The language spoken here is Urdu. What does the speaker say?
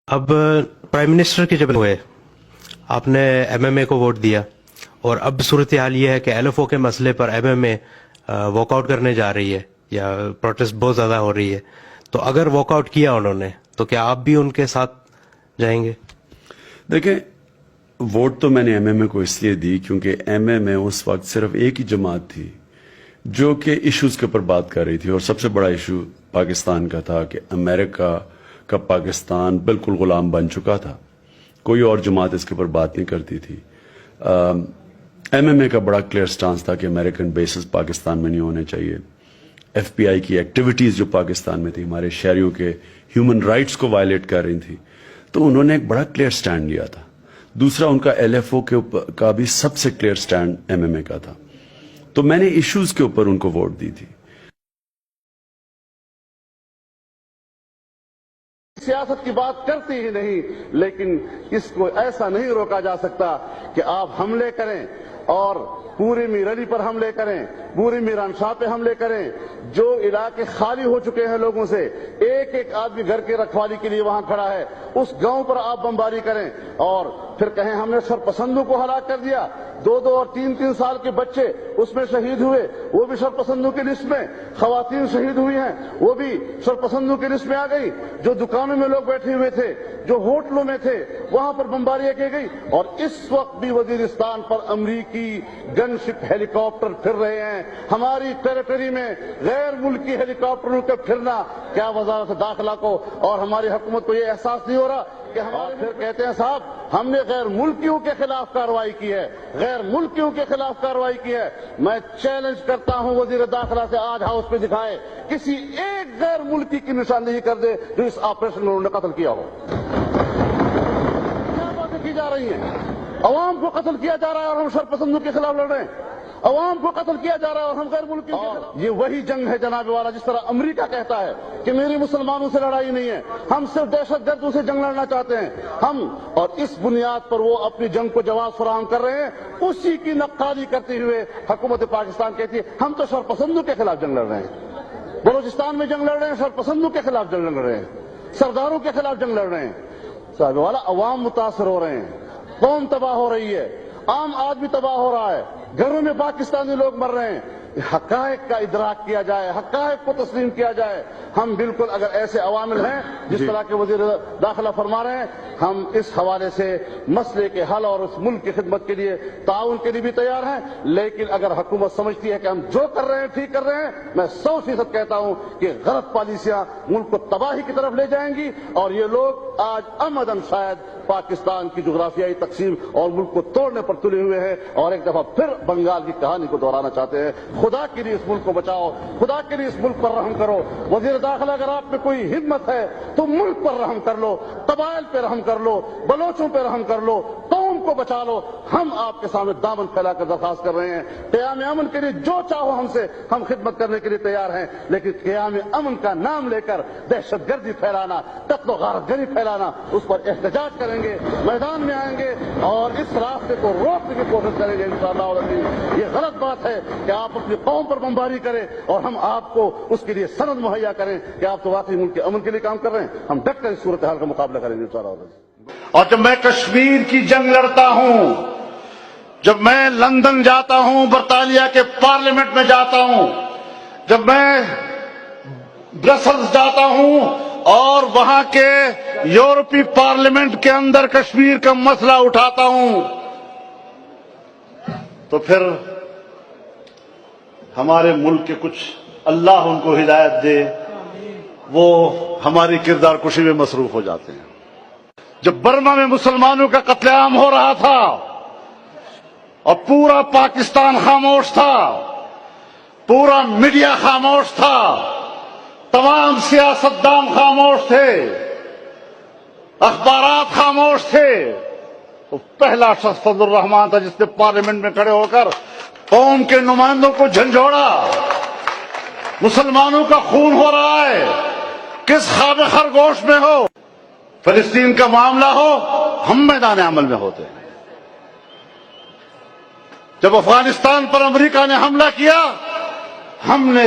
اب پرائم منسٹر کے جب ہوئے آپ نے ایم ایم اے کو ووٹ دیا اور اب صورتحال یہ ہے کہ ایل ایف او کے مسئلے پر M M A walk out کرنے جا رہی ہے یا پروٹیسٹ بہت زیادہ ہو رہی ہے، تو اگر واک آؤٹ کیا انہوں نے تو کیا آپ بھی ان کے ساتھ جائیں گے؟ دیکھیں، ووٹ تو میں نے ایم ایم اے کو اس لیے دی کیونکہ ایم ایم اے اس وقت صرف ایک ہی جماعت تھی جو کہ ایشوز کے اوپر بات کر رہی تھی، اور سب سے بڑا ایشو پاکستان کا تھا کہ امریکہ کا پاکستان بالکل غلام بن چکا تھا. کوئی اور جماعت اس کے اوپر بات نہیں کرتی تھی. ایم ایم اے کا بڑا کلیئر سٹانس تھا کہ امریکن بیسز پاکستان میں نہیں ہونے چاہیے. ایف پی آئی کی ایکٹیویٹیز جو پاکستان میں تھی ہمارے شہریوں کے ہیومن رائٹس کو وائلیٹ کر رہی تھی، تو انہوں نے ایک بڑا کلیئر سٹینڈ لیا تھا. دوسرا، ان کا ایل ایف او کے اوپر کا بھی سب سے کلیئر سٹینڈ ایم ایم اے کا تھا. تو میں نے ایشوز کے اوپر ان کو ووٹ دی تھی. سیاست کی بات کرتی ہی نہیں، لیکن اس کو ایسا نہیں روکا جا سکتا کہ آپ حملے کریں اور پوری میر علی پر حملے کریں، پوری میران شاہ پہ حملے کریں. جو علاقے خالی ہو چکے ہیں لوگوں سے، ایک ایک آدمی گھر کے رکھوالی کے لیے وہاں کھڑا ہے، اس گاؤں پر آپ بمباری کریں اور پھر کہیں ہم نے سرپسندوں کو ہلاک کر دیا. 2 اور 3 سال کے بچے اس میں شہید ہوئے، وہ بھی سرپسندوں کی لسٹ میں. خواتین شہید ہوئی ہیں، وہ بھی سرپسندوں کی لسٹ میں آ گئی. جو دکانوں میں لوگ بیٹھے ہوئے تھے، جو ہوٹلوں میں تھے، وہاں پر بمباریاں کی گئی. اور اس وقت بھی وزیرستان پر امریکی گن شپ ہیلی کاپٹر پھر رہے ہیں. ہماری ٹیریٹری میں غیر ملکی ہیلی کاپٹروں کا پھرنا، کیا وزارت داخلہ کو اور ہماری حکومت کو یہ احساس نہیں ہو رہا کہ ہمارے پھر کہتے ہیں صاحب ہم نے غیر ملکیوں کے خلاف کارروائی کی ہے، غیر ملکیوں کے خلاف کارروائی کی ہے. میں چیلنج کرتا ہوں وزیر داخلہ سے، آج ہاؤس پہ دکھائے کسی ایک غیر ملکی کی نشاندہی کر دے جو اس آپریشن میں انہوں نے قتل کیا ہو. کیا باتیں کی جا رہی ہیں؟ عوام کو قتل کیا جا رہا ہے اور ہم شرپسندوں کے خلاف لڑ رہے ہیں. عوام کو قتل کیا جا رہا ہے اور ہم غیر ملکیوں کے خلاف. یہ وہی جنگ ہے جناب والا جس طرح امریکہ کہتا ہے کہ میری مسلمانوں سے لڑائی نہیں ہے، ہم صرف دہشت گردوں سے جنگ لڑنا چاہتے ہیں ہم. اور اس بنیاد پر وہ اپنی جنگ کو جواز فراہم کر رہے ہیں. اسی کی نقادی کرتے ہوئے حکومت پاکستان کہتی ہے ہم تو شرپسندوں کے خلاف جنگ لڑ رہے ہیں. بلوچستان میں جنگ لڑ رہے ہیں، شرپسندوں کے خلاف جنگ لڑ رہے ہیں، سرداروں کے خلاف جنگ لڑ رہے ہیں. صاحب والا عوام متاثر ہو رہے ہیں، قوم تباہ ہو رہی ہے، عام آدمی تباہ ہو رہا ہے، گھروں میں پاکستانی لوگ مر رہے ہیں. حقائق کا ادراک کیا جائے، حقائق کو تسلیم کیا جائے. ہم بالکل اگر ایسے عوامل ہیں جس طرح کے وزیر داخلہ فرما رہے ہیں، ہم اس حوالے سے مسئلے کے حل اور اس ملک کی خدمت کے لیے تعاون کے لیے بھی تیار ہیں. لیکن اگر حکومت سمجھتی ہے کہ ہم جو کر رہے ہیں ٹھیک کر رہے ہیں، میں 100% کہتا ہوں کہ غلط پالیسیاں ملک کو تباہی کی طرف لے جائیں گی. اور یہ لوگ آج عمدن شاید پاکستان کی جغرافیائی تقسیم اور ملک کو توڑنے پر تلے ہوئے ہیں اور ایک دفعہ پھر بنگال کی کہانی کو دہرانا چاہتے ہیں. خدا کے لیے اس ملک کو بچاؤ، خدا کے لیے اس ملک پر رحم کرو. وزیر داخلہ اگر آپ میں کوئی ہمت ہے تو ملک پر رحم کر لو، قبائل پہ رحم کر لو، بلوچوں پہ رحم کر لو، قوم کو بچا لو. ہم آپ کے سامنے دامن پھیلا کر درخواست کر رہے ہیں. قیام امن کے لیے جو چاہو ہم سے، ہم خدمت کرنے کے لیے تیار ہیں. لیکن قیام امن کا نام لے کر دہشت گردی پھیلانا، قتل و غارت گری پھیلانا، اس پر احتجاج کریں گے، میدان میں آئیں گے اور اس راستے کو روکنے کی کوشش کریں گے انشاءاللہ العزیز. یہ غلط بات ہے کہ آپ اپنی قوم پر بمباری کریں اور ہم آپ کو اس کے لیے سند مہیا کریں کہ آپ تو واقعی ملک کے امن کے لیے کام کر رہے ہیں. ہم ڈٹ کر اس صورتحال کا مقابلہ کریں گے انشاءاللہ العزیز. اور جب میں کشمیر کی جنگ لڑتا ہوں، جب میں لندن جاتا ہوں، برطانیہ کے پارلیمنٹ میں جاتا ہوں، جب میں برسلز جاتا ہوں اور وہاں کے یورپی پارلیمنٹ کے اندر کشمیر کا مسئلہ اٹھاتا ہوں، تو پھر ہمارے ملک کے کچھ اللہ ان کو ہدایت دے، وہ ہماری کردار کشی میں مصروف ہو جاتے ہیں. جب برما میں مسلمانوں کا قتل عام ہو رہا تھا اور پورا پاکستان خاموش تھا، پورا میڈیا خاموش تھا، تمام سیاستدان خاموش تھے، اخبارات خاموش تھے، تو پہلا شخص فضل الرحمان تھا جس نے پارلیمنٹ میں کھڑے ہو کر قوم کے نمائندوں کو جھنجھوڑا. مسلمانوں کا خون ہو رہا ہے، کس خواب خرگوش میں ہو، فلسطین کا معاملہ ہو، ہم میدان عمل میں ہوتے ہیں. جب افغانستان پر امریکہ نے حملہ کیا، ہم نے